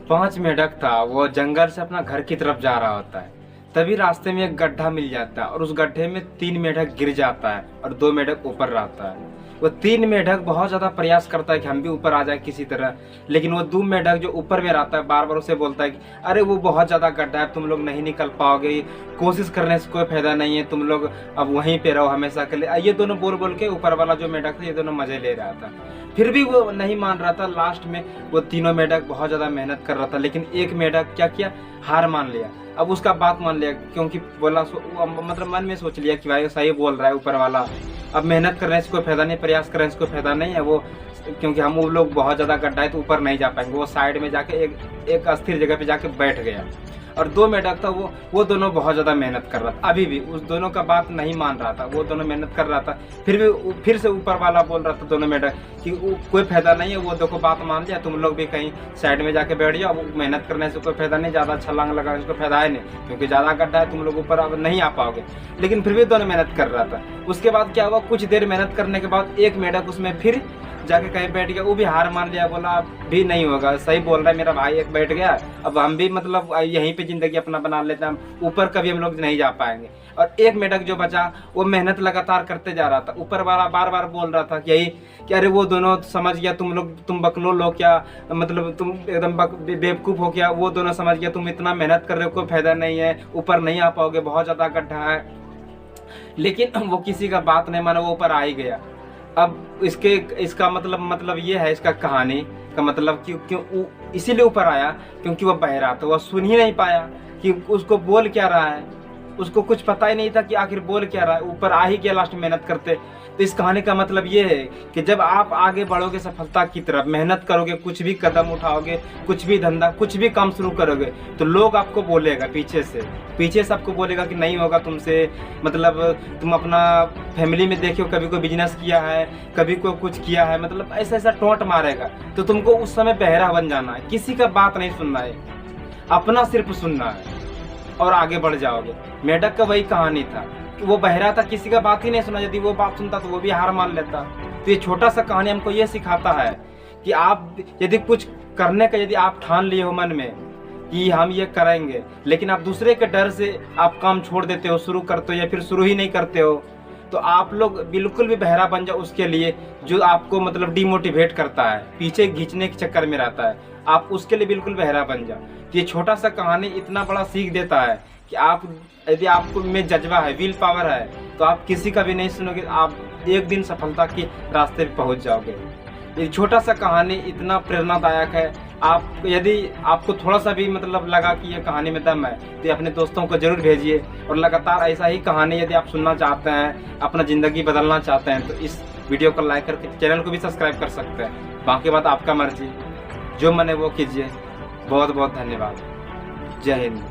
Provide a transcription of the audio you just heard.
5 मेढक था, वो जंगल से अपना घर की तरफ जा रहा होता है। तभी रास्ते में एक गड्ढा मिल जाता है और उस गड्ढे में 3 मेढक गिर जाता है और 2 मेढक ऊपर रहता है। वो 3 मेढक बहुत ज्यादा प्रयास करता है कि हम भी ऊपर आ जाए किसी तरह, लेकिन वो 2 मेढक जो ऊपर में रहता है बार बार उसे बोलता है कि अरे वो बहुत ज्यादा गड्ढा है, तुम लोग नहीं निकल पाओगे, कोशिश करने से कोई फायदा नहीं है, तुम लोग अब वहीं पे रहो हमेशा के लिए। ये दोनों बोल बोल के ऊपर वाला जो मेढक था ये दोनों मजे ले रहा था। फिर भी वो नहीं मान रहा था। लास्ट में वो तीनों मेढक बहुत ज्यादा मेहनत कर रहा था, लेकिन एक मेढक क्या किया, हार मान लिया। अब उसका बात मान लिया, क्योंकि बोला मतलब मन में सोच लिया कि भाई सही बोल रहा है ऊपर वाला, अब मेहनत करने से कोई फायदा नहीं, प्रयास करने से कोई फायदा नहीं है। वो क्योंकि हम वो लोग बहुत ज्यादा गड्ढा है तो ऊपर नहीं जा पाएंगे। वो साइड में जाके एक अस्थिर जगह पे जाके बैठ गया। और 2 मेढक था, वो दोनों बहुत ज्यादा मेहनत कर रहा था। अभी भी उस दोनों का बात नहीं मान रहा था, वो दोनों मेहनत कर रहा था। फिर से ऊपर वाला बोल रहा था दोनों मेढक कि कोई फायदा नहीं है, वो देखो बात मान लिया, तुम लोग भी कहीं साइड में जाके बैठ जाओ, मेहनत करने से कोई फायदा नहीं, ज्यादा छलांग लगाने से कोई फायदा है नहीं, क्योंकि ज्यादा गड्ढा है, तुम लोग ऊपर अब नहीं आ पाओगे। लेकिन फिर भी दोनों मेहनत कर रहा था। उसके बाद क्या हुआ, कुछ देर मेहनत करने के बाद एक मेढक उसमें फिर जाके कहीं बैठ गया। वो भी हार मान लिया, बोला अब भी नहीं होगा, सही बोल रहा है मेरा भाई, एक बैठ गया, अब हम भी मतलब यहीं पे जिंदगी अपना बना लेते हैं, ऊपर कभी हम लोग नहीं जा पाएंगे। और एक मेढक जो बचा वो मेहनत लगातार करते जा रहा था। ऊपर वाला बार बार बोल रहा था कि यही कि अरे वो दोनों समझ गया, तुम बकलोल हो क्या, मतलब तुम एकदम बेवकूफ हो क्या, वो दोनों समझ गया तुम इतना मेहनत कर रहे हो, कोई फायदा नहीं है, ऊपर नहीं आ पाओगे, बहुत ज्यादा गड्ढा है। लेकिन वो किसी का बात नहीं माना, वो ऊपर आ ही गया। अब इसका मतलब ये है, इसका कहानी का मतलब क्यों इसीलिए ऊपर आया क्योंकि वो बहरा था, वो सुन ही नहीं पाया कि उसको बोल क्या रहा है, उसको कुछ पता ही नहीं था कि आखिर बोल क्या रहा है, ऊपर आ ही गया लास्ट में मेहनत करते। तो इस कहानी का मतलब ये है कि जब आप आगे बढ़ोगे सफलता की तरफ, मेहनत करोगे, कुछ भी कदम उठाओगे, कुछ भी धंधा, कुछ भी काम शुरू करोगे, तो लोग आपको बोलेगा पीछे से आपको बोलेगा कि नहीं होगा तुमसे, मतलब तुम अपना फैमिली में देखो कभी कोई बिजनेस किया है, कभी कोई कुछ किया है, मतलब ऐसा टोंट मारेगा। तो तुमको उस समय बहरा बन जाना है, किसी का बात नहीं सुनना है, अपना सिर्फ सुनना है और आगे बढ़ जाओगे। मेढक का वही कहानी था कि वो बहरा था, किसी का बात ही नहीं सुना, यदि वो बात सुनता तो वो भी हार मान लेता। तो ये छोटा सा कहानी हमको ये सिखाता है कि आप यदि कुछ करने का यदि आप ठान लिए हो मन में कि हम ये करेंगे, लेकिन आप दूसरे के डर से आप काम छोड़ देते हो, शुरू करते हो या फिर शुरू ही नहीं करते हो, तो आप लोग बिल्कुल भी बहरा बन जाओ उसके लिए जो आपको मतलब डिमोटिवेट करता है, पीछे खींचने के चक्कर में रहता है, आप उसके लिए बिल्कुल बहरा बन जाओ। ये छोटा सा कहानी इतना बड़ा सीख देता है कि आप यदि आपको में जज्बा है, विल पावर है, तो आप किसी का भी नहीं सुनोगे, आप एक दिन सफलता के रास्ते पे पहुंच जाओगे। ये छोटा सा कहानी इतना प्रेरणादायक है। आप यदि आपको थोड़ा सा भी मतलब लगा कि ये कहानी में दम है तो अपने दोस्तों को जरूर भेजिए, और लगातार ऐसा ही कहानी यदि आप सुनना चाहते हैं, अपना ज़िंदगी बदलना चाहते हैं, तो इस वीडियो को लाइक करके चैनल को भी सब्सक्राइब कर सकते हैं। बाकी बात आपका मर्जी, जो मन है वो कीजिए। बहुत बहुत धन्यवाद। जय हिंद।